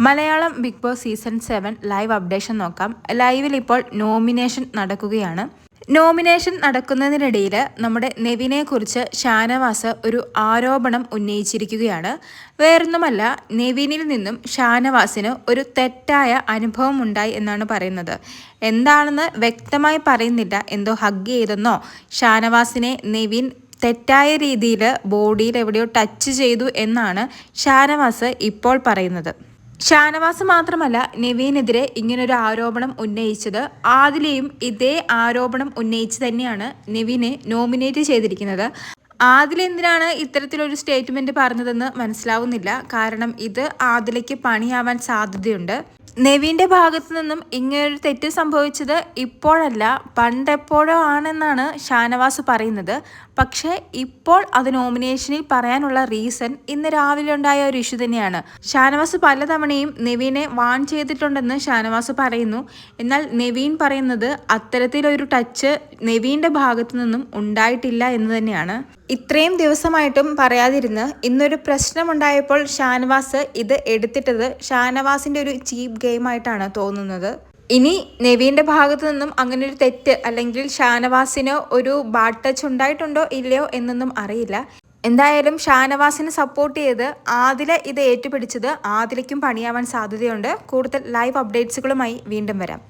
Malayalam Big Boss season 7 live updation നോക്കാം. ലൈവിൽ ഇപ്പോൾ നോമിനേഷൻ നടക്കുകയാണ്. നോമിനേഷൻ നടക്കുന്നതിനിടയിൽ നമ്മുടെ നെവിനെ കുറിച്ച് ഷാനവാസ് ഒരു ആരോപണം ഉന്നയിച്ചിരിക്കുകയാണ്. വേറൊന്നുമല്ല, നെവിനിൽ നിന്നും ഷാനവാസിന് ഒരു തെറ്റായ അനുഭവം ഉണ്ടായി എന്നാണ് പറയുന്നത്. എന്താണെന്ന് വ്യക്തമായി പറയുന്നില്ല. എന്തോ ഹഗ് ചെയ്തെന്നോ ഷാനവാസിനെ നെവിൻ തെറ്റായ രീതിയിൽ ബോഡിയിൽ എവിടെയോ ടച്ച് ചെയ്തു എന്നാണ് ഷാനവാസ് ഇപ്പോൾ പറയുന്നത്. ഷാനവാസ് മാത്രമല്ല, നെവിനെതിരെ ഇങ്ങനൊരു ആരോപണം ഉന്നയിച്ചത് ആദിലയും ഇതേ ആരോപണം ഉന്നയിച്ച് തന്നെയാണ് നെവിനെ നോമിനേറ്റ് ചെയ്തിരിക്കുന്നത്. ആദില എന്തിനാണ് ഇത്തരത്തിലൊരു സ്റ്റേറ്റ്മെൻറ്റ് പറഞ്ഞതെന്ന് മനസ്സിലാവുന്നില്ല. കാരണം ഇത് ആദിലയ്ക്ക് പണിയാവാൻ സാധ്യതയുണ്ട്. നെവിൻ്റെ ഭാഗത്തു നിന്നും ഇങ്ങനൊരു തെറ്റ് സംഭവിച്ചത് ഇപ്പോഴല്ല, പണ്ടെപ്പോഴോ ആണെന്നാണ് ഷാനവാസ് പറയുന്നത്. പക്ഷേ ഇപ്പോൾ അത് നോമിനേഷനിൽ പറയാനുള്ള റീസൺ ഇന്ന് രാവിലെ ഉണ്ടായ ഒരു ഇഷ്യൂ തന്നെയാണ്. ഷാനവാസ് പലതവണയും നെവിനെ വാൺ ചെയ്തിട്ടുണ്ടെന്ന് ഷാനവാസ് പറയുന്നു. എന്നാൽ നെവിൻ പറയുന്നത് അത്തരത്തിലൊരു ടച്ച് നെവിൻ്റെ ഭാഗത്തു നിന്നും ഉണ്ടായിട്ടില്ല എന്ന് തന്നെയാണ്. ഇത്രയും ദിവസമായിട്ടും പറയാതിരുന്ന് ഇന്നൊരു പ്രശ്നമുണ്ടായപ്പോൾ ഷാനവാസ് ഇത് എടുത്തിട്ടത് ഷാനവാസിൻ്റെ ഒരു ചീപ്പ് ഗെയിമായിട്ടാണ് തോന്നുന്നത്. ഇനി നെവിൻ്റെ ഭാഗത്തു നിന്നും അങ്ങനെ ഒരു തെറ്റ് അല്ലെങ്കിൽ ഷാനവാസിന് ഒരു ബാഡ് ടച്ച് ഉണ്ടായിട്ടുണ്ടോ ഇല്ലയോ എന്നൊന്നും അറിയില്ല. എന്തായാലും ഷാനവാസിനെ സപ്പോർട്ട് ചെയ്ത് ആദില ഇത് ഏറ്റുപിടിച്ചത് ആദിലയ്ക്കും പണിയാവാൻ സാധ്യതയുണ്ട്. കൂടുതൽ ലൈവ് അപ്ഡേറ്റ്സുകളുമായി വീണ്ടും വരാം.